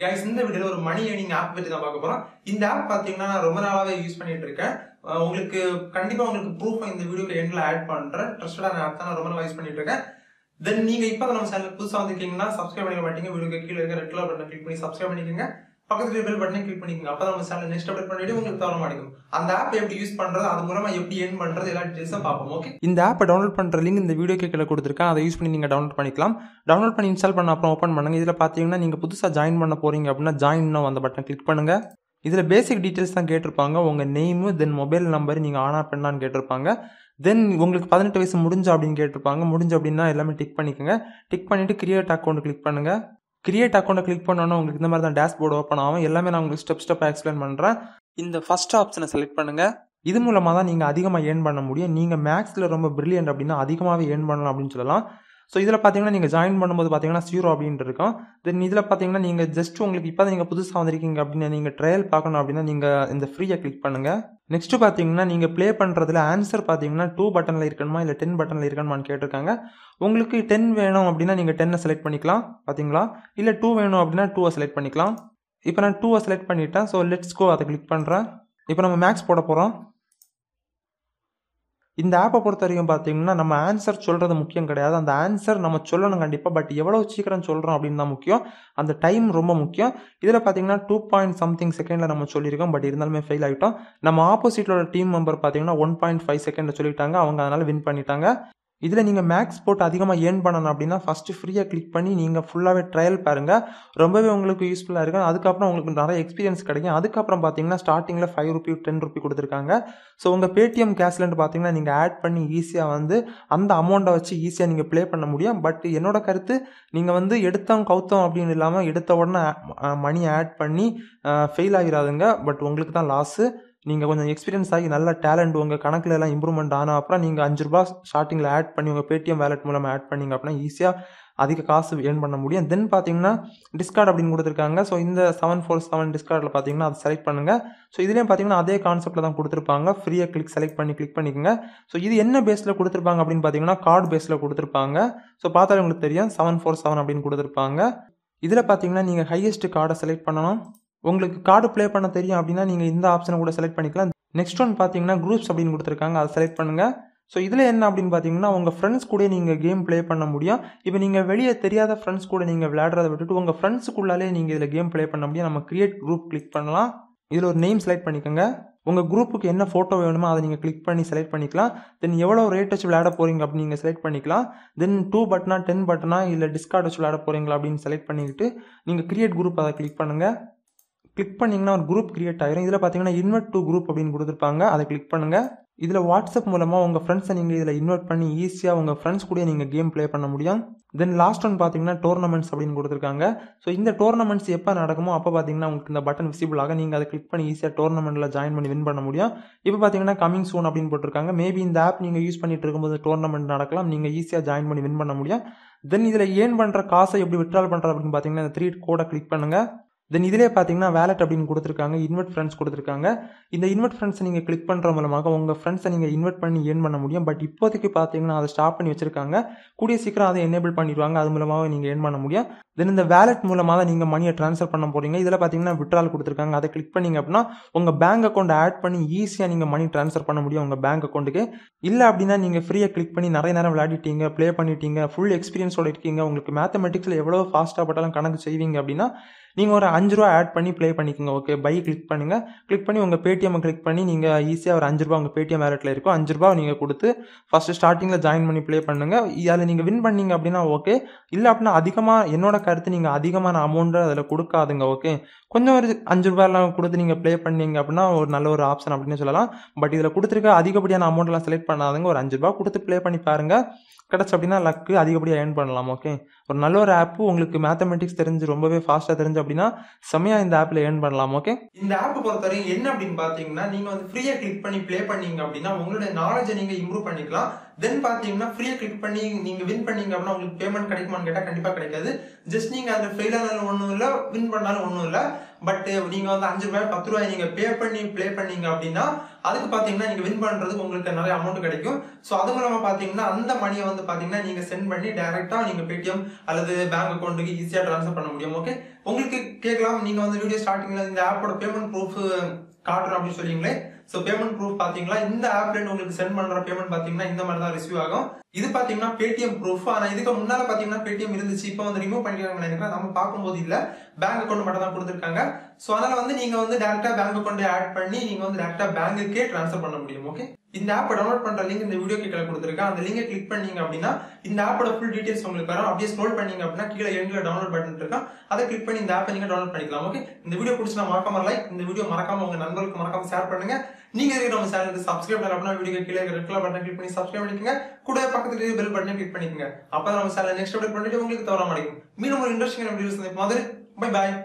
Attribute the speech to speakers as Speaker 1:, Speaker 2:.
Speaker 1: Guys இந்த வீடியோல ஒரு மணி ஏர்னிங் ஆப் பத்தி தான் பார்க்க போறோம். இந்த ஆப் பாத்தீங்கன்னா நான் ரொம்ப நாளாவே யூஸ் பண்ணிட்டு இருக்கேன். உங்களுக்கு கண்டிப்பா உங்களுக்கு ப்ரூஃப் இந்த வீடியோக்கு எண்ட்ல ஆட் பண்றேன். ட்ரஸ்டடான ஆப் தான், நான் ரொம்ப நாளா யூஸ் பண்ணிட்டு இருக்கேன். தென் நீங்க இப்போ நம்ம சேனல் புதுசா வந்திருக்கீங்கன்னா சப்ஸ்கிரைப் பண்ணிக்க மாட்டீங்க. வீடியோக்கு கீழே இருக்க ரெட் கலர் பட்டனை கிளிக் பண்ணி சப்ஸ்கிரைப் பண்ணிக்கோங்க. பக்கத்துல பெல் பட்டனை கிளிக் பண்ணிக்கோங்க. அப்பதான் நம்ம சேனல் நெக்ஸ்ட் அப்டேட் பண்ணி உங்களுக்கு தர மாட்டேங்குது. அந்த ஆப் எப்படி யூஸ் பண்றது, அது மூலமா எப்படி ஏர்ன் பண்றது, எல்லா டீடைல்ஸும் பார்ப்போம். ஓகே, இந்த ஆப்பை டவுன்லோட் பண்ற லிங்க் இந்த வீடியோக்கு கீழே கொடுத்துருக்கேன். அதை யூஸ் பண்ணி நீங்க டவுன்லோட் பண்ணிக்கலாம். டவுன்லோட் பண்ணி இன்ஸ்டால் பண்ண அப்புறம் ஓப்பன் பண்ணுங்க. இதுல பாத்தீங்கன்னா நீங்க புதுசா ஜாயின் பண்ண போறீங்க அப்படின்னா ஜாயின் நவ் அந்த பட்டனை கிளிக் பண்ணுங்க. இதுல பேசிக் டீடைல்ஸ் தான் கேட்டிருப்பாங்க. உங்க நேம், தென் மொபைல் நம்பர், நீங்க ஆனா பெண்ணான்னு கேட்டிருப்பாங்க. தென் உங்களுக்கு 18 வயசு முடிஞ்சா அப்படின்னு கேட்டிருப்பாங்க. முடிஞ்சு அப்படின்னா எல்லாமே டிக் பண்ணிக்கோங்க. டிக் பண்ணிட்டு கிரியேட் அக்கௌண்ட் கிளிக் பண்ணுங்க. கிரியேட் அக்கௌண்ட் கிளிக் பண்ணோன்னா உங்களுக்கு இந்த மாதிரி தான் டேஷ்போர்டு ஓப்பன் ஆகும். எல்லாமே நான் உங்களுக்கு ஸ்டெப் எக்ஸ்பிளைன் பண்றேன். இந்த ஃபர்ஸ்ட் ஆப்ஷனை செலக்ட் பண்ணுங்க. இது மூலமா தான் நீங்க அதிகமாக ஏர்ன் பண்ண முடியும். நீங்க மேக்ஸ்ல ரொம்ப பிரில்லியன்ட் அப்படின்னா அதிகமாகவே ஏர்ன் பண்ணலாம் அப்படின்னு சொல்லலாம். ஸோ இதில் பார்த்தீங்கன்னா நீங்கள் ஜாயின் பண்ணும்போது பார்த்தீங்கன்னா 0 அப்படின்ட்டு இருக்கும். தென் இதில் பார்த்தீங்கன்னா நீங்கள் ஜஸ்ட் உங்களுக்கு இப்போ தான் நீங்கள் புதுசாக வந்திருக்கீங்க அப்படின்னு நீங்கள் ட்ரையல் பார்க்கணும் அப்படின்னா நீங்கள் இந்த ஃப்ரீயை கிளிக் பண்ணுங்க. நெக்ஸ்ட் பார்த்தீங்கன்னா நீங்கள் ப்ளே பண்ணுறதுல ஆன்சர் பார்த்தீங்கன்னா 2 பட்டனில் இருக்கணுமா இல்லை 10 பட்டனில் இருக்கணுமான்னு கேட்டிருக்காங்க. உங்களுக்கு 10 வேணும் அப்படின்னா நீங்கள் 10 செலக்ட் பண்ணிக்கலாம். பார்த்தீங்களா? இல்லை 2 வேணும் அப்படின்னா 2 செலக்ட் பண்ணிக்கலாம். இப்போ நான் 2 செலக்ட் பண்ணிட்டேன். ஸோ லெட்ஸ் கோ, அதை கிளிக் பண்ணுறேன். இப்போ நம்ம மேக்ஸ் போட போகிறோம். இந்த ஆப்பை பொறுத்த வரைக்கும் பார்த்தீங்கன்னா நம்ம ஆன்சர் சொல்கிறது முக்கியம் கிடையாது. அந்த ஆன்சர் நம்ம சொல்லணும் கண்டிப்பாக. பட் எவ்வளோ சீக்கிரம் சொல்கிறோம் அப்படின்னு தான் முக்கியம். அந்த டைம் ரொம்ப முக்கியம். இதில் பார்த்தீங்கன்னா 2.something செகண்டில் நம்ம சொல்லியிருக்கோம். பட் இருந்தாலுமே ஃபெயில் ஆகிட்டோம். நம்ம ஆப்போசிட்டோட டீம் மெம்பர் பார்த்தீங்கன்னா 1.5 செகண்டில் சொல்லிட்டாங்க. அவங்க அதனால் வின் பண்ணிட்டாங்க. இதில் நீங்கள் மேக்ஸ் போட்டு அதிகமாக ஏர்ன் பண்ணணும் அப்படின்னா ஃபஸ்ட்டு ஃப்ரீயாக கிளிக் பண்ணி நீங்கள் ஃபுல்லாகவே ட்ரையல் பாருங்கள். ரொம்பவே உங்களுக்கு யூஸ்ஃபுல்லாக இருக்கும். அதுக்கப்புறம் உங்களுக்கு நிறைய எக்ஸ்பீரியன்ஸ் கிடைக்கும். அதுக்கப்புறம் பார்த்தீங்கன்னா ஸ்டார்டிங்கில் 5 ரூபி 10 ரூபி கொடுத்துருக்காங்க. ஸோ உங்கள் பேடிஎம் கேஷ்லன்ட்டு பார்த்தீங்கன்னா நீங்கள் ஆட் பண்ணி ஈஸியாக அந்த அமௌண்ட்டை வச்சு ஈஸியாக நீங்கள் ப்ளே பண்ண முடியும். பட் என்னோட கருத்து, நீங்கள் எடுத்தோம் கவுத்தோம் அப்படின்னு இல்லாமல் எடுத்த உடனே மணி ஆட் பண்ணி ஃபெயில் ஆகிடாதுங்க. பட் உங்களுக்கு தான் லாஸு. நீங்கள் கொஞ்சம் எக்ஸ்பீரியன்ஸ் ஆகி நல்ல டேலண்ட் உங்கள் கணக்கில் எல்லாம் இம்ப்ரூவ்மெண்ட் ஆனால் அப்புறம் நீங்கள் 5 ரூபா ஸ்டார்டிங்கில் ஆட் பண்ணி உங்கள் பேடிஎம் வேலெட் மூலமாக ஆட் பண்ணிங்க அப்படின்னா ஈஸியாக அதிக காசு ஏர்ன் பண்ண முடியும். தென் பார்த்தீங்கன்னா டிஸ்கார்ட் அப்படின்னு கொடுத்துருக்காங்க. ஸோ இந்த 747 டிஸ்கார்டில் பார்த்தீங்கன்னா அதை செலக்ட் பண்ணுங்கள். ஸோ இதுலேயும் பார்த்தீங்கன்னா அதே கான்செப்ட்டில் தான் கொடுத்துருப்பாங்க. ஃப்ரீயாக கிளிக் பண்ணிக்கோங்க. ஸோ இது என்ன பேஸில் கொடுத்துருப்பாங்க அப்படின்னு பார்த்தீங்கன்னா கார்டு பேஸில் கொடுத்துருப்பாங்க. ஸோ பார்த்தாலே உங்களுக்கு தெரியும் 747 அப்படின்னு கொடுத்துருப்பாங்க. இதில் பார்த்தீங்கன்னா நீங்கள் ஹையஸ்ட் கார்டை செலக்ட் பண்ணணும். உங்களுக்கு கார்டு ப்ளே பண்ண தெரியும் அப்படின்னா நீங்கள் இந்த ஆப்ஷனை கூட செலக்ட் பண்ணிக்கலாம். நெக்ஸ்ட் ஒன் பார்த்தீங்கன்னா குரூப்ஸ் அப்படின்னு கொடுத்துருக்காங்க. அதை செலக்ட் பண்ணுங்கள். ஸோ இதில் என்ன அப்படின்னு பார்த்தீங்கன்னா உங்கள் ஃப்ரெண்ட்ஸ் கூட நீங்கள் கேம் ப்ளே பண்ண முடியும். இப்போ நீங்கள் வெளியே தெரியாத ஃப்ரெண்ட்ஸ் கூட நீங்கள் விளையாடுறதை விட்டுட்டு உங்கள் ஃப்ரெண்ட்ஸுக்குள்ளாலே நீங்கள் இதில் கேம் ப்ளே பண்ண முடியும். நம்ம கிரியேட் குரூப் கிளிக் பண்ணலாம். இதில் ஒரு நேம் செலக்ட் பண்ணிக்கோங்க. உங்கள் குரூப்புக்கு என்ன ஃபோட்டோ வேணுமோ அதை நீங்கள் கிளிக் பண்ணி செலக்ட் பண்ணிக்கலாம். தென் எவ்வளோ ரேட் வச்சு விளையாட போகிறீங்க அப்படின்னு நீங்கள் செலக்ட் பண்ணிக்கலாம். தென் 2 பட்டனா 10 பட்டனா இல்லை டிஸ்கார்ட் வச்சு விளையாட போகிறீங்களா அப்படின்னு செலக்ட் பண்ணிக்கிட்டு நீங்கள் கிரியேட் குரூப் அதை கிளிக் பண்ணுங்கள். கிளிக் பண்ணிங்கன்னா ஒரு குரூப் கிரியேட் ஆகிரும். இதில் பார்த்தீங்கன்னா இன்வெர்ட் டு குரூப் அப்படின்னு கொடுத்துருப்பாங்க. அதை கிளிக் பண்ணுங்கள். இதில் வாட்ஸ்அப் மூலமாக உங்கள் ஃப்ரெண்ட்ஸை நீங்கள் இதில் இன்வைட் பண்ணி ஈஸியாக உங்கள் ஃப்ரெண்ட்ஸ் கூட நீங்கள் கேம் ப்ளே பண்ண முடியும். தென் லாஸ்ட் ஒன் பார்த்தீங்கன்னா டோர்னமெண்ட்ஸ் அப்படின்னு கொடுத்துருக்காங்க. ஸோ இந்த டோர்னமெண்ட்ஸ் எப்போ நடக்குமோ அப்போ பார்த்தீங்கன்னா உங்களுக்கு இந்த பட்டன் விசிபிள் ஆக நீங்கள் அதை கிளிக் பண்ணி ஈஸியாக டோர்னமெண்ட்டில் ஜாயின் பண்ணி வின் பண்ண முடியும். இப்போ பார்த்தீங்கன்னா கமிங் சூன் அப்படின்னு போட்டிருக்காங்க. மேபி இந்த ஆப் நீங்கள் யூஸ் பண்ணிட்டு இருக்கும்போது டோர்னமெண்ட் நடக்கலாம். நீங்கள் ஈஸியாக ஜாயின் பண்ணி வின் பண்ண முடியும். தென் இதில் ஏர்ன் பண்ணுற காசை எப்படி விட்ரால் பண்ணுறது அப்படின்னு பார்த்தீங்கன்னா இந்த 3 கோடை கிளிக் பண்ணுங்கள். தென் இதிலே பார்த்தீங்கன்னா வேலட் அப்படின்னு கொடுத்துருக்காங்க. இன்வெர்ட் ஃப்ரெண்ட்ஸ் கொடுத்துருக்காங்க. இந்த இன்வெர்ட் ஃப்ரெண்ட்ஸை நீங்கள் கிளிக் பண்ணுற மூலமாக உங்கள் ஃப்ரெண்ட்ஸை நீங்கள் இன்வெர்ட் பண்ணி ஏர்ன் பண்ண முடியும். பட் இப்போதைக்கு பார்த்தீங்கன்னா அதை ஸ்டாப் பண்ணி வச்சிருக்காங்க. கூடிய சீக்கிரம் அதை எனேபிள் பண்ணிடுவாங்க. அது மூலமாக நீங்கள் ஏர்ன் பண்ண முடியும். தென் இந்த வேலட் மூலமாக தான் நீங்கள் மணியை ட்ரான்ஸ்ஃபர் பண்ண போகிறீங்க. இதில் பார்த்தீங்கன்னா விட்ரால் கொடுத்துருக்காங்க. அதை கிளிக் பண்ணிங்க அப்படின்னா உங்கள் பேங்க் அக்கௌண்ட் ஆட் பண்ணி ஈஸியாக நீங்கள் மணி ட்ரான்ஸ்ஃபர் பண்ண முடியும் உங்கள் பேங்க் அக்கௌண்ட்டுக்கு. இல்லை அப்படின்னா நீங்கள் ஃப்ரீயாக கிளிக் பண்ணி நிறைய நேரம் விளையாடிட்டீங்க, ப்ளே பண்ணிட்டீங்க, ஃபுல் எக்ஸ்பீரியன்ஸோட இருக்கீங்க, உங்களுக்கு மேத்தமெட்டிக்ஸில் எவ்வளோ ஃபாஸ்ட்டாக பட்டாலும் கணக்கு செய்வீங்க அப்படின்னா நீங்கள் ஒரு 5 ரூபா ஆட் பண்ணி ப்ளே பண்ணிக்கோங்க. ஓகே, பை கிளிக் பண்ணுங்கள். கிளிக் பண்ணி உங்கள் பேடிஎம்மை கிளிக் பண்ணி நீங்கள் ஈஸியாக ஒரு 5 ரூபா உங்கள் பேடிஎம் வேலெட்டில் இருக்கும். 5 ரூபா நீங்கள் கொடுத்து ஃபஸ்ட்டு ஸ்டார்டிங்கில் ஜாயின் பண்ணி ப்ளே பண்ணுங்கள். அதில் நீங்கள் வின் பண்ணீங்க அப்படின்னா ஓகே. இல்லை அப்படின்னா அதிகமாக, என்னோட கருத்து, நீங்கள் அதிகமான அமௌண்ட்டு அதில் கொடுக்காதுங்க. ஓகே, கொஞ்சம் ஒரு 5 ரூபாயெல்லாம் கொடுத்து நீங்கள் ப்ளே பண்ணீங்க அப்படின்னா ஒரு நல்ல ஒரு ஆப்ஷன் அப்படின்னு சொல்லலாம். பட் இதில் கொடுத்துருக்க அதிகப்படியான அமௌண்ட்லாம் செலக்ட் பண்ணாதுங்க. ஒரு 5 ரூபா கொடுத்து ப்ளே பண்ணி பாருங்கள். கிடச்சி அப்படின்னா லக்கு அதிகப்படியாக ஏர்ன் பண்ணலாம். ஓகே, ஒரு நல்ல ஒரு ஆப்பு. உங்களுக்கு மேத்தமெட்டிக்ஸ் தெரிஞ்சு ரொம்பவே ஃபாஸ்ட்டாக தெரிஞ்சு அப்படின்னா செம்மையாக இந்த ஆப்பில் ஏர்ன் பண்ணலாம். ஓகே, இந்த ஆப்பை பொறுத்தவரைக்கும் என்ன அப்படின்னு பார்த்தீங்கன்னா நீங்கள் ஃப்ரீயாக கிளிக் பண்ணி ப்ளே பண்ணீங்க அப்படின்னா உங்களுடைய நாலேஜை நீங்கள் இம்ப்ரூவ் பண்ணிக்கலாம். தென் பாத்தீங்கன்னா ஃப்ரீயா கிளிக் பண்ணி நீங்க வின் பண்ணீங்க அப்படின்னா உங்களுக்கு பேமெண்ட் கிடைக்குமான்னு கேட்டா கண்டிப்பா கிடைக்காது. ஜஸ்ட் நீங்க அந்த ஃபெயில் ஆனாலும் ஒண்ணும் இல்ல, வின் பண்ணாலும் ஒண்ணும் இல்ல. பட் நீங்க வந்து 5 ரூபாய் 10 ரூபாய் நீங்க பே பண்ணி ப்ளே பண்ணீங்க அப்படின்னா அதுக்கு பாத்தீங்கன்னா நீங்க வின் பண்றதுக்கு உங்களுக்கு நிறைய அமௌண்ட் கிடைக்கும். சோ அது மூலமா பாத்தீங்கன்னா அந்த மணியை வந்து பாத்தீங்கன்னா நீங்க சென்ட் பண்ணி டைரக்டா நீங்க பேடிஎம் அல்லது பேங்க் அக்கௌண்ட்டுக்கு ஈஸியா ட்ரான்ஸ்ஃபர் பண்ண முடியும். ஓகே, உங்களுக்கு கேட்கலாம், நீங்க வந்து வீடியோ ஸ்டார்டிங்ல இந்த ஆப்போட பேமெண்ட் ப்ரூஃப் காட்டுறோம் அப்படின்னு சொல்லிங்களே. சோ பேமெண்ட் ப்ரூஃப் பாத்தீங்களா, இந்த ஆப்ல இருந்து உங்களுக்கு சென்ட் பண்ற பேமெண்ட் பாத்தீங்கன்னா இந்த மாதிரி தான் ரிசீவ் ஆகும். இது பாத்தீங்கன்னா பேடிஎம் ப்ரூஃப். ஆனா இதுக்கு முன்னால பாத்தீங்கன்னா பேடிஎம் இருந்துச்சு, இப்போ வந்து ரிமூவ் பண்ணிருக்காங்க நினைக்கிறேன். நம்ம பார்க்கும்போது இல்ல, பேங்க் அக்கௌண்ட் மட்டும் தான் கொடுத்திருக்காங்க. சோ அதனால வந்து நீங்க வந்து டைரக்டா பேங்க் அக்கௌண்ட் ஆட் பண்ணி நீங்க வந்து டைரக்டா பேங்க்குக்கே ட்ரான்ஸ்ஃபர் பண்ண முடியும். ஓகே, இந்த ஆப் டவுன்லோட் பண்ற லிங்க் இந்த வீடியோ கீழே கொடுத்திருக்கேன். அந்த லிங்கை கிளிக் பண்ணீங்க அப்படின்னா இந்த ஆப்போட ஃபுல் டீடைல்ஸ் உங்களுக்கு வரும். அப்படியே ஸ்க்ரோல் பண்ணீங்க அப்படின்னா கீழே எண்ட்ல டவுன்லோட் பட்டன் இருக்கும், அதை கிளிக் பண்ணி இந்த ஆப்பை நீங்க டவுன்லோட் பண்ணிக்கலாம். ஓகே, இந்த வீடியோ பிடிச்சா மறக்காம லைக், இந்த வீடியோ மறக்காம உங்க நண்பர்களுக்கு மறக்காம ஷேர் பண்ணுங்க. நீங்க இருக்கிற நம்ம சேனலுக்கு சப்ஸ்கிரைப் பண்ணல அப்படின்னா வீடியோ கீழே ரெட் கலர் பட்டன் கிளிக் பண்ணி சப்ஸ்கிரைப் பண்ணிக்கங்க. கூட பக்கத்துல பெல் பட்டனை கிளிக் பண்ணிக்கங்க. அப்பதான் நம்ம சேனல் நெக்ஸ்ட் அப்டேட் பண்ணிட்டு உங்களுக்கு தவறாம கிடைக்கும். மீண்டும் ஒரு இன்ட்ரெஸ்டிங்கான வீடியோஸ் மாதிரி. Bye bye.